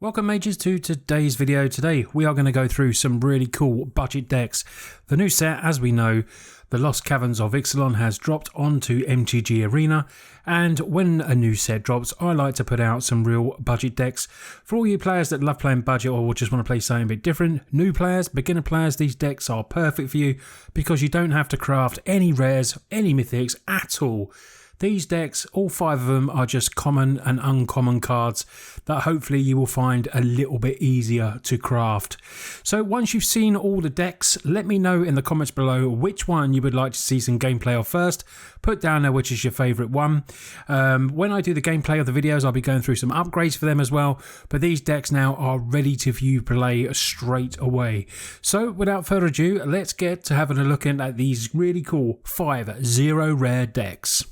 Welcome mages to today's video. Today we are going to go through some really cool budget decks. The new set, as we know, the Lost Caverns of Ixalan has dropped onto MTG Arena, and when a new set drops I like to put out some real budget decks. For all you players that love playing budget or just want to play something a bit different, new players, beginner players, these decks are perfect for you because you don't have to craft any rares, any mythics at all. These decks, all 5 of them, are just common and uncommon cards that hopefully you will find a little bit easier to craft. So once you've seen all the decks, let me know in the comments below which one you would like to see some gameplay of first. Put down there which is your favourite one. When I do the gameplay of the videos, I'll be going through some upgrades for them as well. But these decks now are ready to view play straight away. So without further ado, let's get to having a look at these really cool 5 zero rare decks.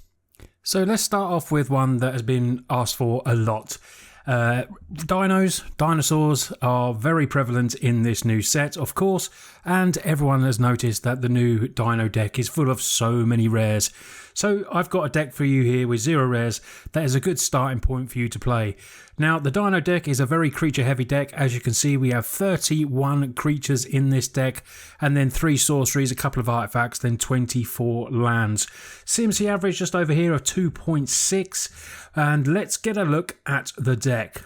So let's start off with one that has been asked for a lot. Dinosaurs are very prevalent in this new set, of course, and everyone has noticed that the new Dino deck is full of so many rares. So I've got a deck for you here with 0 rares that is a good starting point for you to play. Now the Dino deck is a very creature heavy deck. As you can see, we have 31 creatures in this deck, and then 3 sorceries, a couple of artifacts, then 24 lands. CMC average just over here of 2.6, and let's get a look at the deck.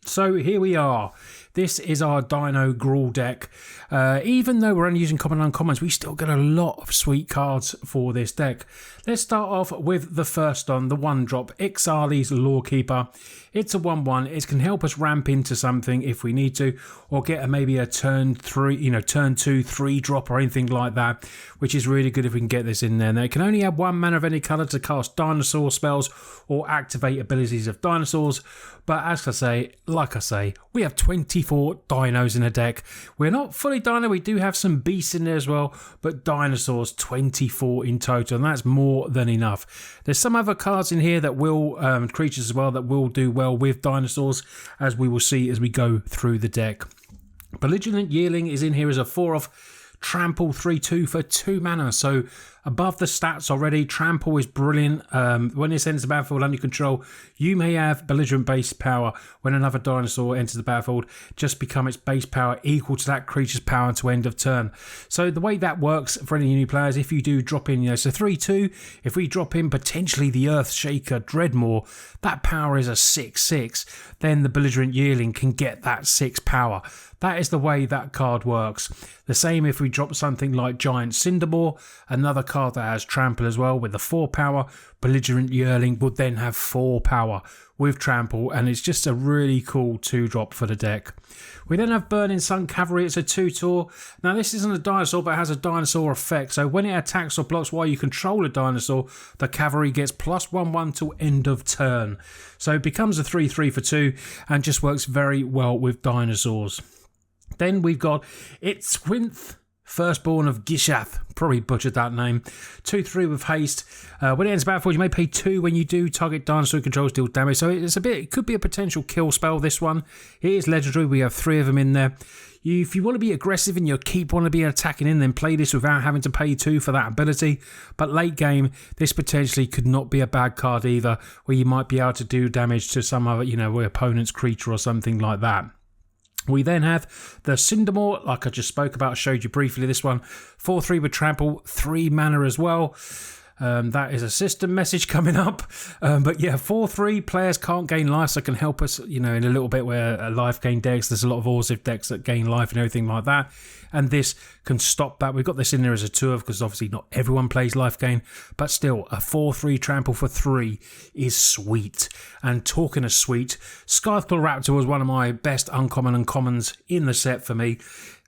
So here we are. This is our Dino Gruul deck. Even though we're only using common and uncommons, we still get a lot of sweet cards for this deck. Let's start off with the first one, the 1-drop, Ixalli's Lorekeeper. It's a 1/1. It can help us ramp into something if we need to, or get maybe a turn 2, 3-drop or anything like that, which is really good if we can get this in there. Now, it can only have 1 mana of any colour to cast dinosaur spells or activate abilities of dinosaurs. But as I say, we have 24 dinos in a deck. We're not fully dino, we do have some beasts in there as well, but dinosaurs 24 in total, and that's more than enough. There's some other cards in here that will, creatures as well, that will do well with dinosaurs, as we will see as we go through the deck. Belligerent Yearling is in here as a 4-off. Trample 3/2 for 2 mana, so above the stats already. Trample is brilliant. When it enters the battlefield under control, you may have belligerent base power. When another dinosaur enters the battlefield, just become its base power equal to that creature's power to end of turn. So the way that works for any new players, if you do drop in, so 3/2, if we drop in potentially the Earthshaker Dreadmaw, that power is a 6/6, then the Belligerent Yearling can get that 6 power. That is the way that card works. The same if we drop something like Giant Cindermaw, another card that has trample as well with the 4 power. Belligerent Yearling would then have 4 power with trample, and it's just a really cool 2-drop for the deck. We then have Burning Sun Cavalry. It's a 2-tour. Now this isn't a dinosaur, but it has a dinosaur effect. So when it attacks or blocks while you control a dinosaur, the cavalry gets +1/1 till end of turn. So it becomes a 3/3 for 2 and just works very well with dinosaurs. Then we've got Itzquinth, Firstborn of Gishath. Probably butchered that name. 2/3 with haste. When it enters battlefield, you may pay 2 when you do target dinosaur controls deal damage. So it could be a potential kill spell, this one. It is legendary. We have 3 of them in there. If you want to be aggressive and you want to be attacking in, then play this without having to pay 2 for that ability. But late game, this potentially could not be a bad card either, where you might be able to do damage to some other, opponent's creature or something like that. We then have the Cindermaw, like I just spoke about, showed you briefly this one. 4/3 with trample, 3 mana as well. That is a system message coming up. But yeah, 4/3 players can't gain life, so it can help us, in a little bit where life gain decks. There's a lot of Orzhov decks that gain life and everything like that. And this can stop that. We've got this in there as a 2-of because obviously not everyone plays life gain. But still, a 4/3 trample for 3 is sweet. And talking of sweet, Scytheclaw Raptor was one of my best uncommon and commons in the set for me.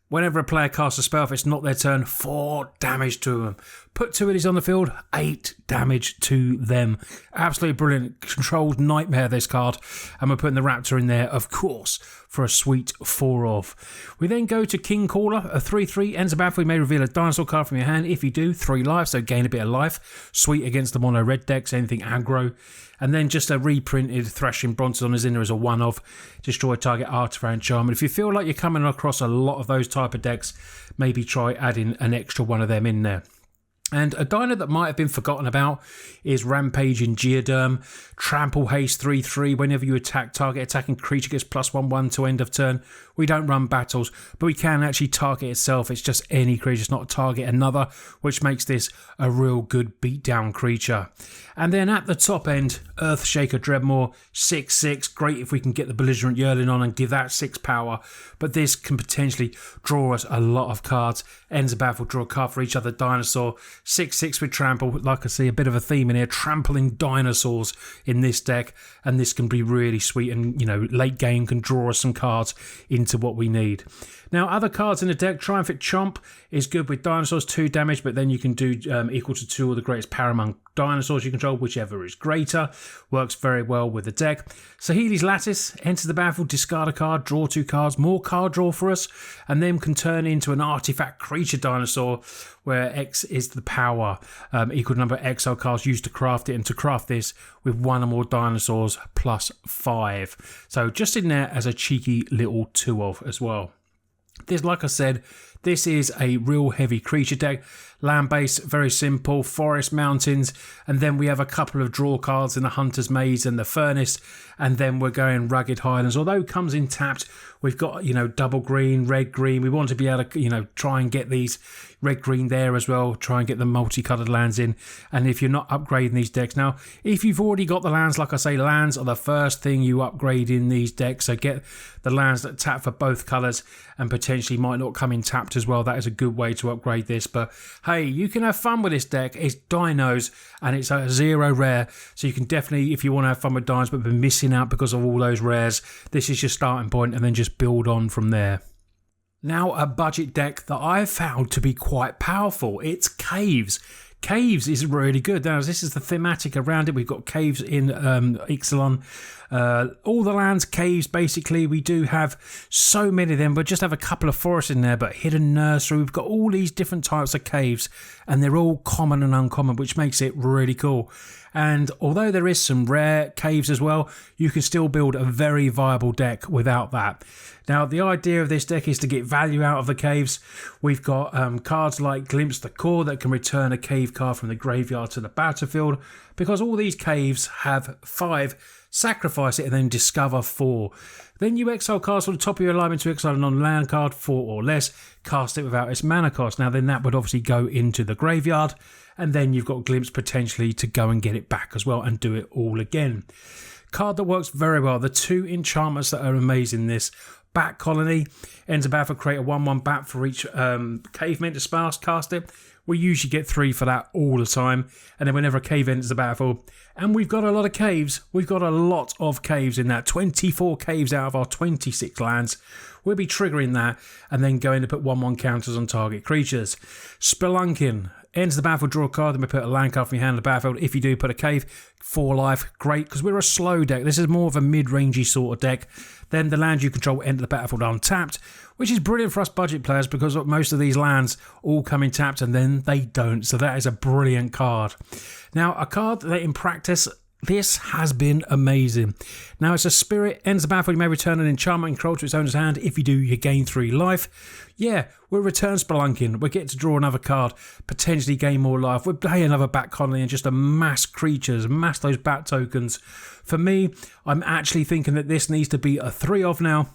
Whenever a player casts a spell, if it's not their turn, 4 damage to them. Put 2 of these on the field, 8 damage to them. Absolutely brilliant. Controlled nightmare, this card. And we're putting the Raptor in there, of course, for a sweet 4-of. We then go to Kincaller, a 3/3. Ends the battlefield, you may reveal a dinosaur card from your hand. If you do, 3 life, so gain a bit of life. Sweet against the mono red decks, anything aggro. And then just a reprinted Thrashing Brontodon is in there as a 1-of. Destroy target artifact charm. And if you feel like you're coming across a lot of those type of decks, maybe try adding an extra one of them in there. And a dino that might have been forgotten about is Rampaging Geoderm. Trample haste 3/3. Whenever you attack, target attacking creature gets +1/1 to end of turn. We don't run battles, but we can actually target itself. It's just any creature, it's not target another, which makes this a real good beatdown creature. And then at the top end, Earthshaker Dreadmaw, 6/6. Great if we can get the Belligerent Yearling on and give that 6 power. But this can potentially draw us a lot of cards. Ends of battle, draw a card for each other dinosaur. 6/6 with trample. Like I see a bit of a theme in here. Trampling dinosaurs in this deck. And this can be really sweet. And, you know, late game can draw us some cards into what we need. Now, other cards in the deck, Triumphant Chomp is good with dinosaurs, 2 damage, but then you can do equal to 2 of the greatest power among dinosaurs you control, whichever is greater. Works very well with the deck. Saheeli's Lattice, enter the battlefield, discard a card, draw 2 cards, more card draw for us, and then can turn into an artifact creature dinosaur, where X is the power, equal to number of exile cards used to craft it, and to craft this with 1 or more dinosaurs +5. So just in there as a cheeky little 2-of as well. This, like I said, this is a real heavy creature deck. Land base, very simple, forest, mountains, and then we have a couple of draw cards in the Hunter's Maze and the Furnace, and then we're going Rugged Highlands. Although it comes in tapped, we've got, you know, double green, red, green. We want to be able to, you know, try and get these red, green there as well, try and get the multicoloured lands in. And if you're not upgrading these decks, now, if you've already got the lands, like I say, lands are the first thing you upgrade in these decks, so get the lands that tap for both colours and potentially might not come in tapped as well. That is a good way to upgrade this, but hey, you can have fun with this deck. It's dinos and it's a 0 rare, so you can definitely, if you want to have fun with dinos but been missing out because of all those rares, this is your starting point and then just build on from there. Now, a budget deck that I've found to be quite powerful. It's Caves. Caves is really good. Now, this is the thematic around it. We've got caves in Ixalan. All the lands, caves, basically. We do have so many of them, but just have a couple of forests in there. But hidden nursery, we've got all these different types of caves, and they're all common and uncommon, which makes it really cool. And although there is some rare caves as well, you can still build a very viable deck without that. Now, the idea of this deck is to get value out of the caves. We've got cards like Glimpse the Core that can return a cave card from the graveyard to the battlefield, because all these caves have 5, sacrifice it and then discover 4. Then you exile cards from the top of your alignment to exile a non-land card, 4 or less, cast it without its mana cost. Now then that would obviously go into the graveyard, and then you've got Glimpse potentially to go and get it back as well and do it all again. Card that works very well, the 2 enchantments that are amazing in this. Bat Colony, ends a battle, create a 1/1 bat for each cave meant to cast it. We usually get 3 for that all the time, and then whenever a cave enters the battlefield, and we've got a lot of caves, we've got a lot of caves in that, 24 caves out of our 26 lands. We'll be triggering that and then going to put 1/1 counters on target creatures. Spelunking, ends the battlefield, draw a card, then we put a land card from your hand on the battlefield. If you do put a cave, 4 life, great, because we're a slow deck. This is more of a mid-rangey sort of deck. Then the land you control enter the battlefield untapped, which is brilliant for us budget players because most of these lands all come in tapped and then they don't. So that is a brilliant card. Now, a card that in practice, this has been amazing. Now, it's a spirit, ends the battlefield, you may return an enchantment and control to its owner's hand. If you do, you gain 3 life. Yeah, we'll return Spelunking. We'll get to draw another card, potentially gain more life. We'll play another Bat Colony and just amass creatures, amass those bat tokens. For me, I'm actually thinking that this needs to be a 3-of now,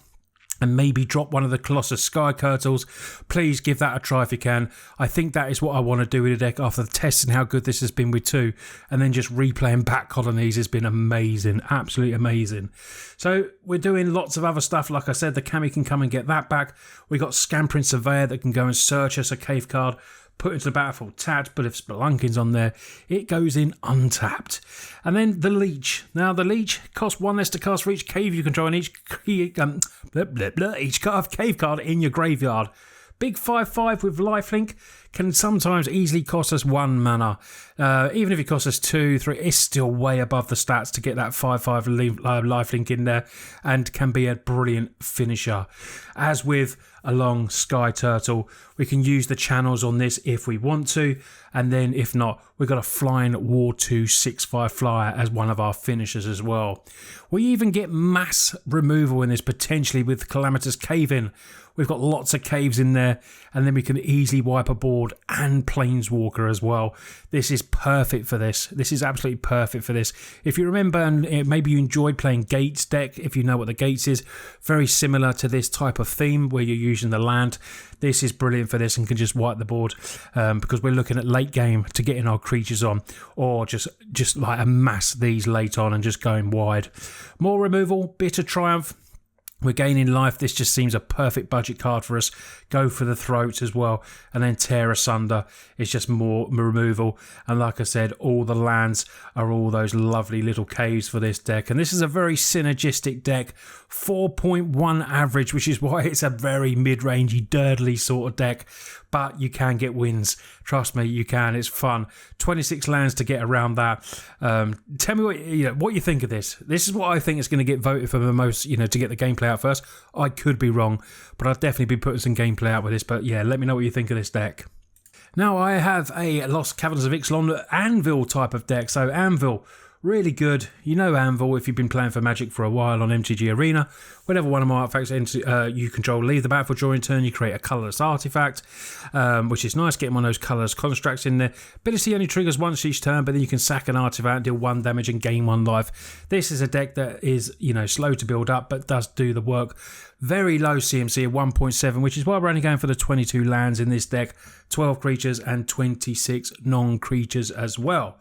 and maybe drop one of the Colossus Sky Turtles. Please give that a try if you can. I think that is what I want to do with the deck after testing how good this has been with 2, and then just replaying Bat Colonies has been amazing, absolutely amazing. So we're doing lots of other stuff. Like I said, the Kami can come and get that back. We got Scampering Surveyor that can go and search us a cave card, put into the battlefield tapped, but if Spelunking's on there, it goes in untapped. And then the Leech. Now, the Leech costs 1 less to cast for each cave you control, and each cave card in your graveyard. Big 5/5 with lifelink can sometimes easily cost us 1 mana. Even if it costs us 2, 3, it's still way above the stats to get that 5/5 lifelink in there, and can be a brilliant finisher. As with a long Sky Turtle, we can use the channels on this if we want to, And then if not, we've got a flying War 2 6/5 flyer as one of our finishers as well. We even get mass removal in this potentially with Calamitous Cave-In. We've got lots of caves in there, and then we can easily wipe a board and Planeswalker as well. This is perfect for this. This is absolutely perfect for this. If you remember, and maybe you enjoyed playing Gates deck, if you know what the Gates is, very similar to this type of theme where you're using the land. This is brilliant for this and can just wipe the board because we're looking at late game to getting our creatures on, or just like amass these late on and just going wide. More removal, Bitter Triumph. We're gaining life. This just seems a perfect budget card for us. Go for the throat as well. And then Tear Asunder. It's just more removal. And like I said, all the lands are all those lovely little caves for this deck. And this is a very synergistic deck. 4.1 average, which is why it's a very mid-rangey, dirtly sort of deck. But you can get wins. Trust me, you can. It's fun. 26 lands to get around that. Tell me what you think of this. This is what I think is going to get voted for the most, to get the gameplay out first. I could be wrong, but I'll definitely be putting some gameplay out with this. But yeah, let me know what you think of this deck. Now, I have a Lost Caverns of Ixalan Anvil type of deck. So Anvil, really good. You know Anvil if you've been playing for Magic for a while on MTG Arena. Whenever one of my artifacts you control leave the battlefield during turn, you create a colourless artifact, which is nice, getting one of those colourless constructs in there. Ability only triggers once each turn, but then you can sack an artifact, deal 1 damage and gain 1 life. This is a deck that is, slow to build up, but does do the work. Very low CMC of 1.7, which is why we're only going for the 22 lands in this deck, 12 creatures and 26 non-creatures as well.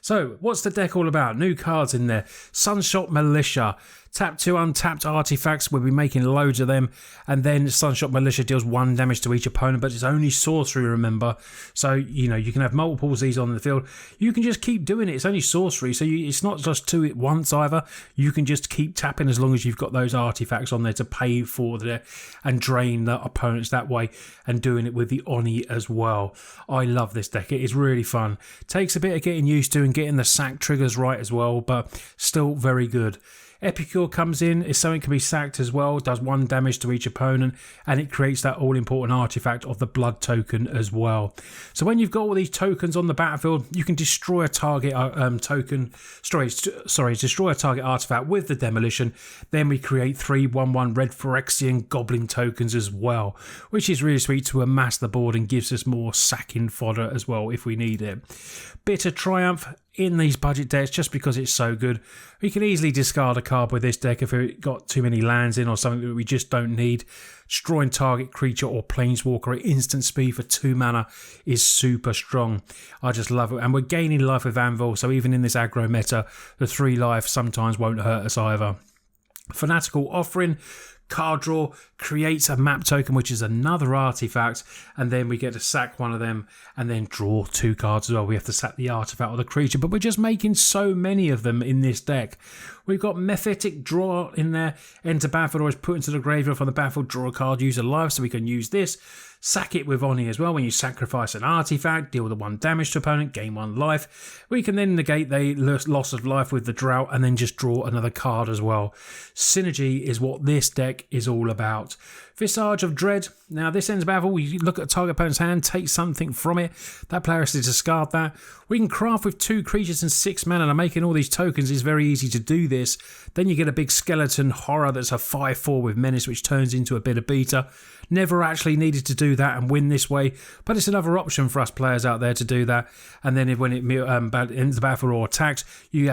So, what's the deck all about? New cards in there. Sunshot Militia. Tap 2 untapped artifacts. We'll be making loads of them. And then Sunshot Militia deals 1 damage to each opponent, but it's only sorcery, remember. So, you can have multiples of these on the field. You can just keep doing it. It's only sorcery, so it's not just 2 at once either. You can just keep tapping as long as you've got those artifacts on there to pay for the and drain the opponents that way, and doing it with the Oni as well. I love this deck. It is really fun. Takes a bit of getting used to and getting the sack triggers right as well, but still very good. Epicure comes in, if something can be sacked as well, does 1 damage to each opponent, and it creates that all-important artifact of the blood token as well. So when you've got all these tokens on the battlefield, you can destroy a target destroy a target artifact with the demolition. Then we create 3 1/1 red Phyrexian goblin tokens as well, which is really sweet to amass the board and gives us more sacking fodder as well if we need it. Bitter Triumph in these budget decks just because it's so good. We can easily discard a card with this deck if it got too many lands in or something that we just don't need. Destroying target creature or planeswalker at instant speed for 2 mana is super strong. I just love it. And we're gaining life with Anvil, so even in this aggro meta, the 3 life sometimes won't hurt us either. Fanatical Offering. Card draw creates a map token, which is another artifact, and then we get to sack one of them and then draw 2 cards as well. We have to sack the artifact or the creature, but we're just making so many of them in this deck. We've got Mephitic Draw in there. Enter battlefield or is put into the graveyard from the battlefield, draw a card, use a life, so we can use this. Sack it with Oni as well. When you sacrifice an artifact, deal the 1 damage to opponent, gain 1 life. We can then negate the loss of life with the drought and then just draw another card as well. Synergy is what this deck is all about. Visage of Dread. Now this ends battle. We look at a target opponent's hand, take something from it. That player has to discard that. We can craft with 2 creatures and 6 mana. And making all these tokens is very easy to do this. Then you get a big skeleton horror that's a 5/4 with menace, which turns into a bit of beta. Never actually needed to do that and win this way, but it's another option for us players out there to do that. And then when it ends the battlefield or attacks, you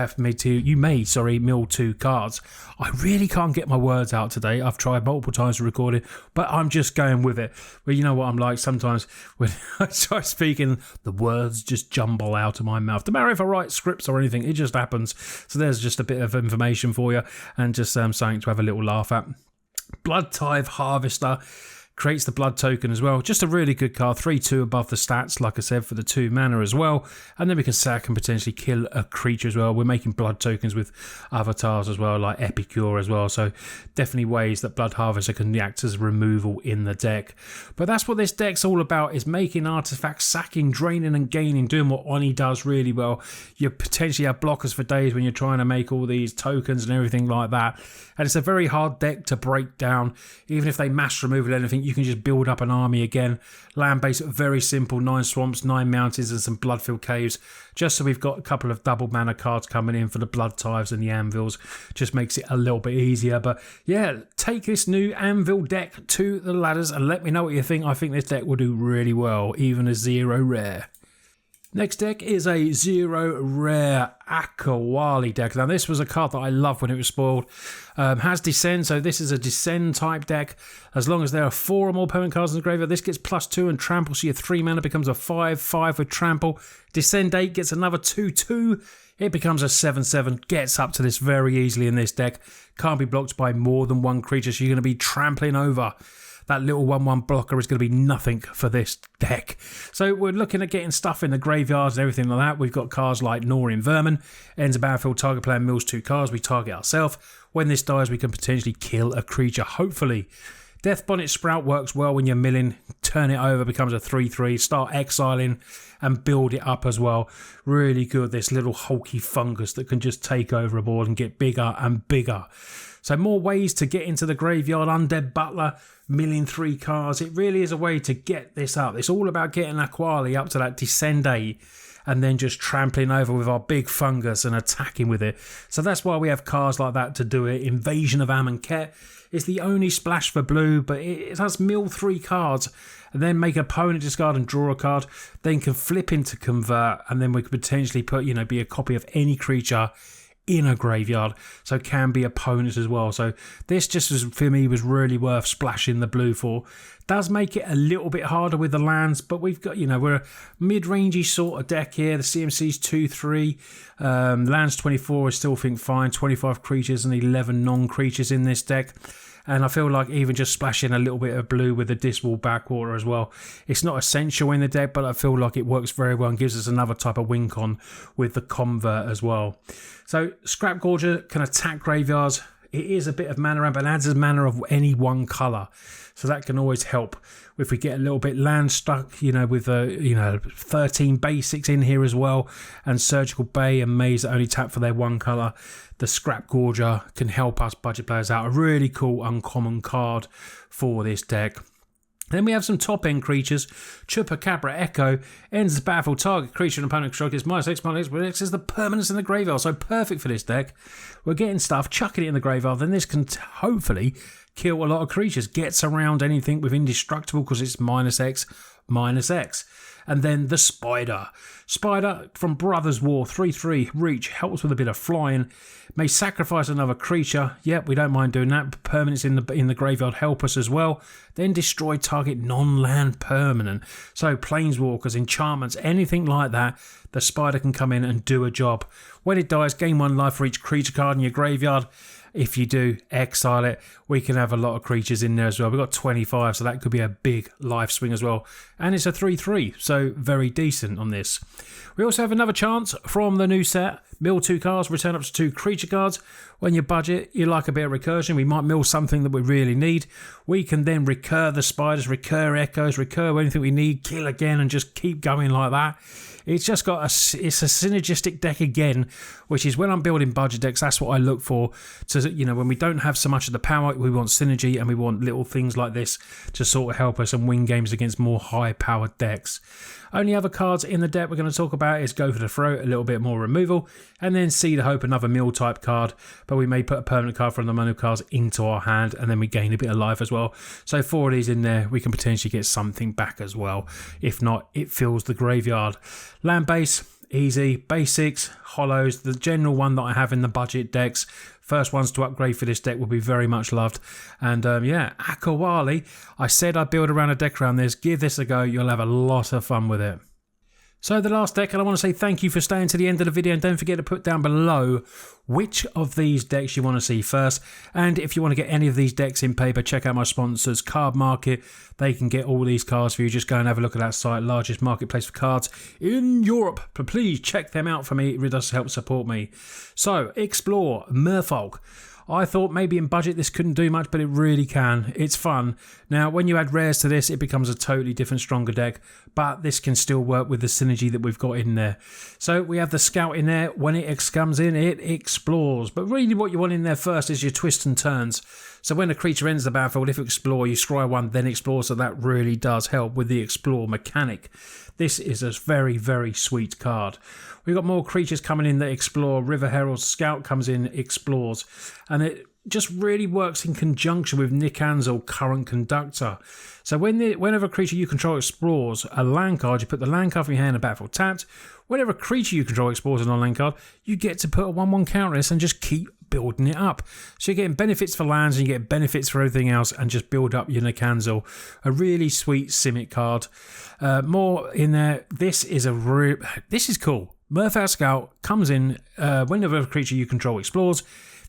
may mill 2 cards. I really can't get my words out today. I've tried multiple times to record it, but I'm just going with it. Well, you know what I'm like sometimes when I try speaking, the words just jumble out of my mouth. No matter if I write scripts or anything, it just happens. So there's just a bit of information for you and just something to have a little laugh at. Blood Tithe Harvester creates the blood token as well. Just a really good card. 3/2 above the stats, like I said, for the 2 mana as well. And then we can sack and potentially kill a creature as well. We're making blood tokens with avatars as well, like Epicure as well. So definitely ways that Blood Harvester can act as removal in the deck. But that's what this deck's all about, is making artifacts, sacking, draining and gaining, doing what Oni does really well. You potentially have blockers for days when you're trying to make all these tokens and everything like that. And it's a very hard deck to break down. Even if they mass removal anything, you can just build up an army again. Land base, very simple, 9 swamps, 9 mountains and some blood-filled caves, just so we've got a couple of double mana cards coming in for the blood tithes and the anvils. Just makes it a little bit easier. But yeah, take this new anvil deck to the ladders and let me know what you think. I think this deck will do really well, even a 0 rare. Next deck is a 0 rare Ixalli deck. Now this was a card that I loved when it was spoiled. Has Descend, so this is a Descend type deck. As long as there are 4 or more permanent cards in the graveyard, this gets +2 and trample, so your 3 mana becomes a 5/5 with trample. Descend 8 gets another 2/2. It becomes a 7/7, gets up to this very easily in this deck. Can't be blocked by more than 1 creature, so you're going to be trampling over. That little 1/1 blocker is going to be nothing for this deck. So we're looking at getting stuff in the graveyards and everything like that. We've got cards like Gnawing Vermin. Ends a battlefield, target player mills 2 cards. We target ourselves. When this dies, we can potentially kill a creature, hopefully. Death Bonnet Sprout works well when you're milling. Turn it over, becomes a 3/3. Start exiling and build it up as well. Really good, this little hulky fungus that can just take over a board and get bigger and bigger. So more ways to get into the graveyard. Undead Butler, milling 3 cards. It really is a way to get this up. It's all about getting Ixalli up to that Descend 8 and then just trampling over with our big fungus and attacking with it. So that's why we have cards like that to do it. Invasion of Amonkhet is the only splash for blue, but it does mill 3 cards and then make an opponent discard and draw a card, then can flip into Convert, and then we could potentially put, be a copy of any creature in a graveyard, so can be opponents as well. So this just for me was really worth splashing the blue for. Does make it a little bit harder with the lands, but we've got, we're a mid-rangey sort of deck here. The CMC's 2/3, lands 24 I still think fine. 25 creatures and 11 non-creatures in this deck. And I feel like even just splashing a little bit of blue with the Dismal Backwater as well. It's not essential in the deck, but I feel like it works very well and gives us another type of win con with the Convert as well. So Scrap Gorger can attack graveyards. It is a bit of mana ramp, but adds a mana of any one colour. So that can always help if we get a little bit land stuck, with 13 basics in here as well, and Surgical Bay and Maze that only tap for their 1 colour. The Scrap Gorger can help us budget players out. A really cool uncommon card for this deck. Then we have some top-end creatures. Chupacabra Echo ends the battlefield. Target creature and opponent construct is -X/-X, but X is the permanence in the graveyard, so perfect for this deck. We're getting stuff, chucking it in the graveyard, then this can hopefully kill a lot of creatures. Gets around anything with indestructible because it's -X/-X. And then the Spider. Spider from Brothers War, 3/3, reach, helps with a bit of flying. May sacrifice another creature. Yep, we don't mind doing that. Permanents in the graveyard help us as well. Then destroy target non-land permanent. So Planeswalkers, enchantments, anything like that, the Spider can come in and do a job. When it dies, gain 1 life for each creature card in your graveyard. If you do exile it, we can have a lot of creatures in there as well. We've got 25, so that could be a big life swing as well. And it's a 3/3, so very decent on this. We also have another chance from the new set. Mill 2 cards, return up to 2 creature cards. When you budget, you like a bit of recursion. We might mill something that we really need. We can then recur the spiders, recur echoes, recur anything we need, kill again, and just keep going like that. It's just got it's a synergistic deck again, which is when I'm building budget decks, that's what I look for. So, when we don't have so much of the power, we want synergy and we want little things like this to sort of help us and win games against more high-powered decks. Only other cards in the deck we're going to talk about is Go for the Throat, a little bit more removal, and then Seed of Hope, another mill type card, but we may put a permanent card from the mono cards into our hand, and then we gain a bit of life as well. So 4 of these in there, we can potentially get something back as well. If not, it fills the graveyard. Land base, easy. Basics, hollows, the general one that I have in the budget decks. First ones to upgrade for this deck will be very much loved. And Ixalli, I said I'd build around a deck around this. Give this a go, you'll have a lot of fun with it. So the last deck, and I want to say thank you for staying to the end of the video, and don't forget to put down below which of these decks you want to see first. And if you want to get any of these decks in paper, check out my sponsors, Card Market. They can get all these cards for you. Just go and have a look at that site, largest marketplace for cards in Europe. But please check them out for me, it really does help support me. So, explore Merfolk. I thought maybe in budget this couldn't do much, but it really can. It's fun. Now, when you add rares to this, it becomes a totally different, stronger deck, but this can still work with the synergy that we've got in there. So we have the Scout in there. When it comes in, it explores. But really what you want in there first is your twists and turns. So when a creature enters the battlefield, if you explore, you scry one, then explore. So that really does help with the explore mechanic. This is a very, very sweet card. We've got more creatures coming in that explore. River Herald Scout comes in, explores. And it just really works in conjunction with Anvil, Current Conductor. So whenever a creature you control explores a land card, you put the land card from your hand in the battlefield tapped. Whenever a creature you control explores a non-land card, you get to put a 1/1 counter this and just keep building it up. So you're getting benefits for lands and you get benefits for everything else and just build up your Anvil. A really sweet Simic card. More in there. This is cool. Merfolk Scout comes in whenever a creature you control explores.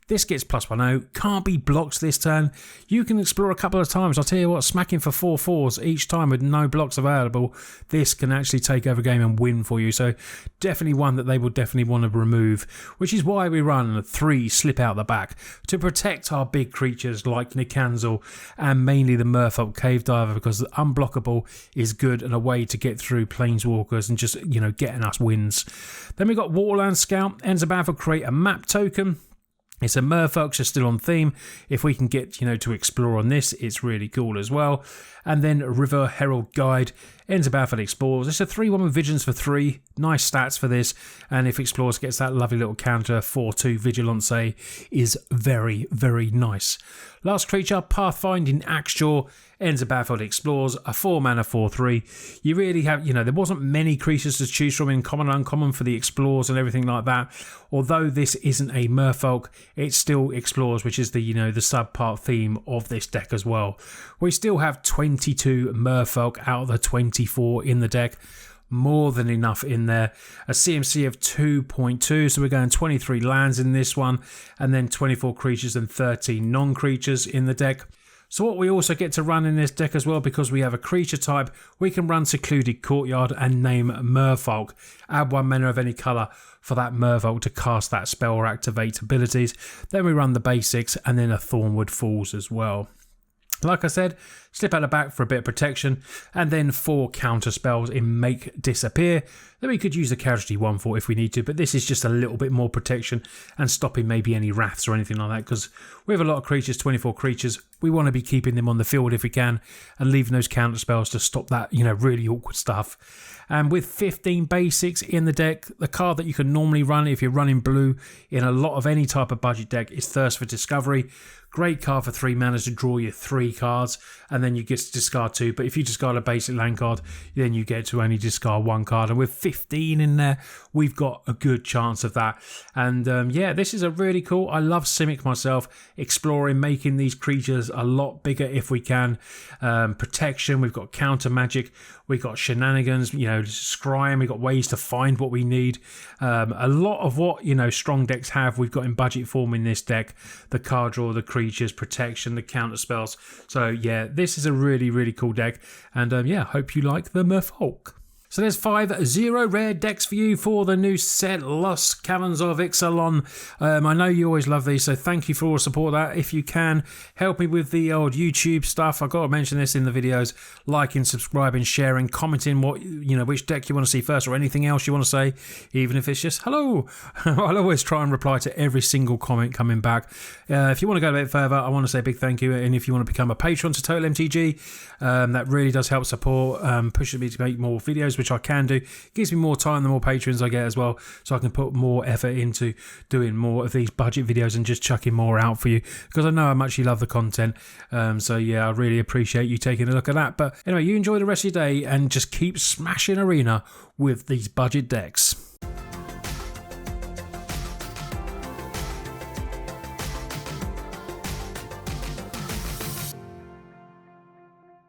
This gets +1/0, can't be blocked this turn. You can explore a couple of times. I'll tell you what, smacking for 4/4s each time with no blocks available, this can actually take over a game and win for you. So definitely one that they will definitely want to remove, which is why we run 3 slip out the back to protect our big creatures like Anvil and mainly the Merfolk Cave Diver, because the unblockable is good and a way to get through Planeswalkers and just, getting us wins. Then we got Waterland Scout, ends the battlefield, create a map token. It's a Merfolk, so still on theme. If we can get, to explore on this, it's really cool as well. And then River Herald Guide, ends the battlefield, explores. It's a 3/1 with Vigilance for 3. Nice stats for this. And if explores gets that lovely little counter, 4/2 Vigilance is very, very nice. Last creature, Pathfinding Axejaw, ends the battlefield, explores, a 4-mana 4/3. You really have, there wasn't many creatures to choose from in common and uncommon for the explores and everything like that. Although this isn't a Merfolk, it still explores, which is the, the subpart theme of this deck as well. We still have 22 Merfolk out of the 24 in the deck. More than enough in there. A CMC of 2.2, so we're going 23 lands in this one, and then 24 creatures and 13 non-creatures in the deck. So what we also get to run in this deck as well, because we have a creature type, we can run Secluded Courtyard and name Merfolk. Add 1 mana of any colour for that Merfolk to cast that spell or activate abilities. Then we run the basics and then a Thornwood Falls as well. Like I said, slip out the back for a bit of protection, and then 4 counter spells in Make Disappear that we could use the casualty one for if we need to, but this is just a little bit more protection and stopping maybe any wraths or anything like that, because we have a lot of creatures, 24 creatures, we want to be keeping them on the field if we can and leaving those counter spells to stop that, really awkward stuff. And with 15 basics in the deck, the card that you can normally run if you're running blue in a lot of any type of budget deck is Thirst for Discovery. Great card for 3 mana to draw you 3 cards, and then you get to discard 2. But if you discard a basic land card, then you get to only discard 1 card. And with 15 in there, we've got a good chance of that. And this is a really cool. I love Simic myself, exploring, making these creatures a lot bigger if we can. Protection, we've got counter magic, we've got shenanigans, scrying, we've got ways to find what we need. A lot of what, strong decks have, we've got in budget form in this deck. The card draw, the creatures, protection, the counter spells. So yeah, this is a really, really cool deck. And hope you like the Merfolk. So there's 5 0 rare decks for you for the new set, Lost Caverns of Ixalan. I know you always love these, so thank you for all the support that. If you can, help me with the old YouTube stuff. I've got to mention this in the videos. Liking, subscribing, sharing, commenting what which deck you want to see first or anything else you want to say, even if it's just hello. I'll always try and reply to every single comment coming back. If you want to go a bit further, I want to say a big thank you. And if you want to become a patron to Total MTG, that really does help support, pushes me to make more videos, which I can do. It gives me more time the more patrons I get as well, so I can put more effort into doing more of these budget videos and just chucking more out for you, because I know how much you love the content. So yeah, I really appreciate you taking a look at that. But anyway, you enjoy the rest of your day and just keep smashing Arena with these budget decks.